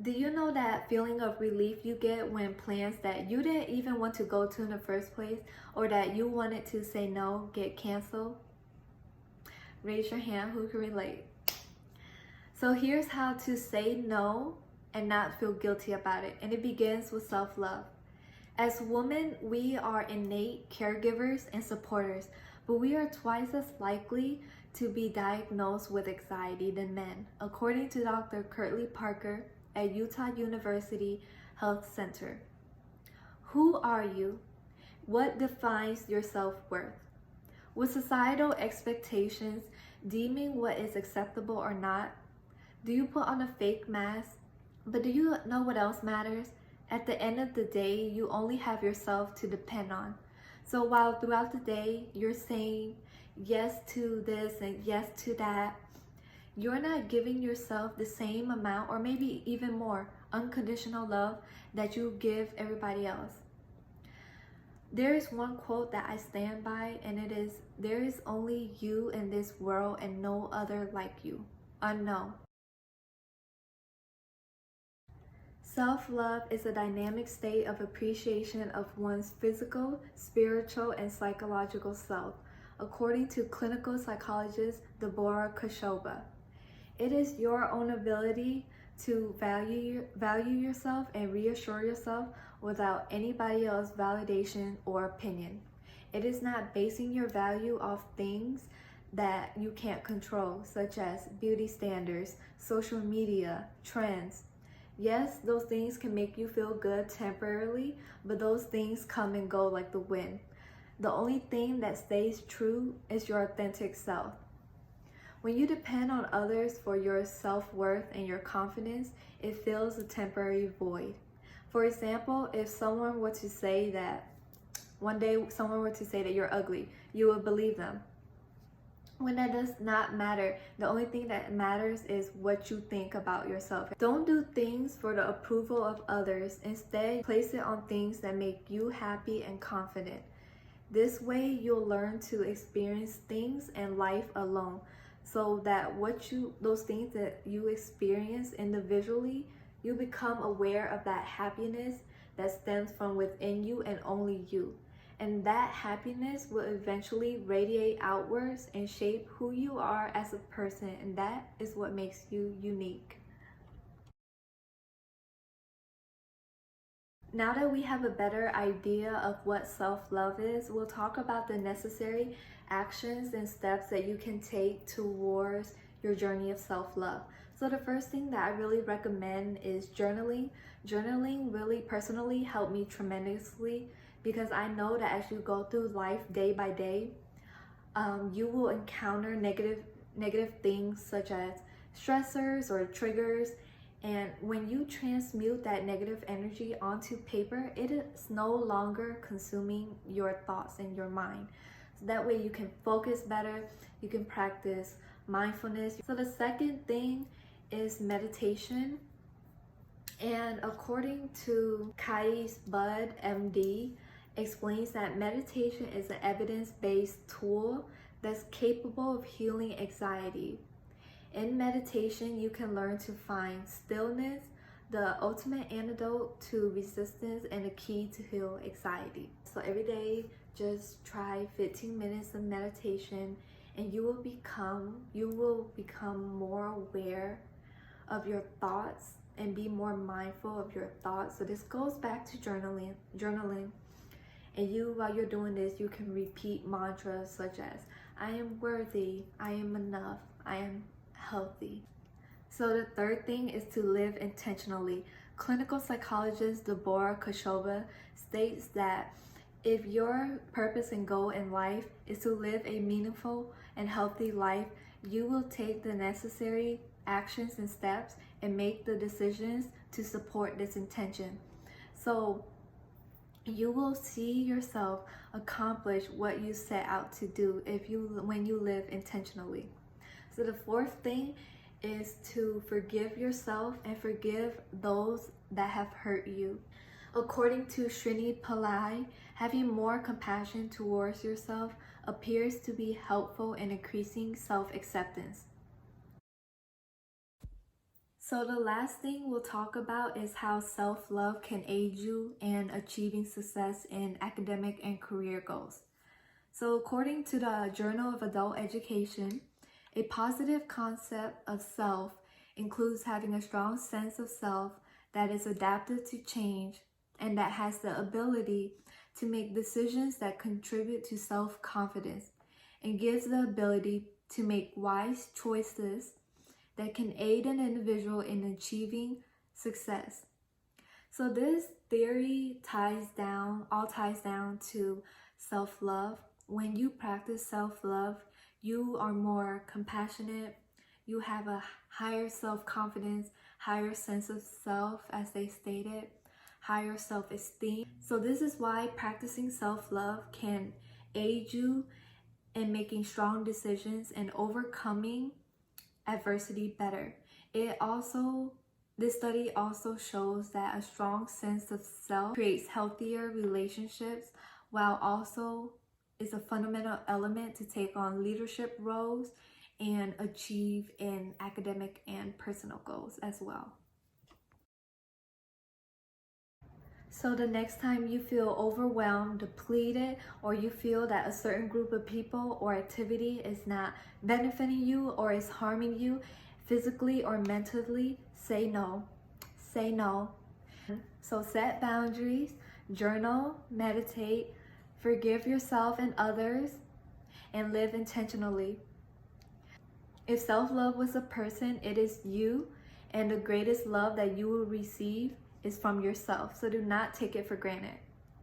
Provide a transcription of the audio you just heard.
Do you know that feeling of relief you get when plans that you didn't even want to go to in the first place or that you wanted to say no get canceled? Raise your hand who can relate. So here's how to say no and not feel guilty about it. And it begins with self-love. As women, we are innate caregivers and supporters, but we are twice as likely to be diagnosed with anxiety than men, according to Dr. Curtly Parker at Utah University Health Center. Who are you? What defines your self-worth? With societal expectations deeming what is acceptable or not, do you put on a fake mask? But do you know what else matters? At the end of the day, you only have yourself to depend on. So while throughout the day you're saying yes to this and yes to that, you're not giving yourself the same amount or maybe even more unconditional love that you give everybody else. There is one quote that I stand by, and it is, "There is only you in this world and no other like you." Unknown. Self-love is a dynamic state of appreciation of one's physical, spiritual, and psychological self, according to clinical psychologist Deborah Kashoba. It is your own ability to value yourself and reassure yourself without anybody else's validation or opinion. It is not basing your value off things that you can't control, such as beauty standards, social media, trends. Yes, those things can make you feel good temporarily, but those things come and go like the wind. The only thing that stays true is your authentic self. When you depend on others for your self-worth and your confidence, it fills a temporary void. For example, if someone were to say that, one day someone were to say that you're ugly, you would believe them. When that does not matter, the only thing that matters is what you think about yourself. Don't do things for the approval of others. Instead, place it on things that make you happy and confident. This way, you'll learn to experience things and life alone, so that those things that you experience individually, you become aware of that happiness that stems from within you and only you. And that happiness will eventually radiate outwards and shape who you are as a person, and that is what makes you unique. Now that we have a better idea of what self-love is, we'll talk about the necessary actions and steps that you can take towards your journey of self-love. So the first thing that I really recommend is journaling. Journaling really personally helped me tremendously, because I know that as you go through life day by day, you will encounter negative things such as stressors or triggers. And when you transmute that negative energy onto paper, it is no longer consuming your thoughts and your mind. So that way you can focus better, you can practice mindfulness. So the second thing is meditation. And according to Kais Bud, MD, explains that meditation is an evidence-based tool that's capable of healing anxiety. In meditation, you can learn to find stillness, the ultimate antidote to resistance and the key to heal anxiety. So every day, just try 15 minutes of meditation, and you will become more aware of your thoughts and be more mindful of your thoughts. So this goes back to journaling. And while you're doing this, you can repeat mantras such as, "I am worthy, I am enough, I am healthy." So the third thing is to live intentionally. Clinical psychologist Deborah Kashoba states that if your purpose and goal in life is to live a meaningful and healthy life, you will take the necessary actions and steps and make the decisions to support this intention. So you will see yourself accomplish what you set out to do when you live intentionally. So the fourth thing is to forgive yourself and forgive those that have hurt you. According to Srini Pillai, having more compassion towards yourself appears to be helpful in increasing self-acceptance. So the last thing we'll talk about is how self-love can aid you in achieving success in academic and career goals. So according to the Journal of Adult Education, a positive concept of self includes having a strong sense of self that is adaptive to change and that has the ability to make decisions that contribute to self-confidence and gives the ability to make wise choices that can aid an individual in achieving success. So this theory all ties down to self-love. When you practice self-love, you are more compassionate, you have a higher self-confidence, higher sense of self, as they stated, higher self-esteem. So this is why practicing self-love can aid you in making strong decisions and overcoming adversity better. This study also shows that a strong sense of self creates healthier relationships, while also is a fundamental element to take on leadership roles and achieve in academic and personal goals as well. So the next time you feel overwhelmed, depleted, or you feel that a certain group of people or activity is not benefiting you or is harming you physically or mentally, say no. Say no. So set boundaries, journal, meditate, forgive yourself and others, and live intentionally. If self-love was a person, it is you, and the greatest love that you will receive is from yourself. So do not take it for granted.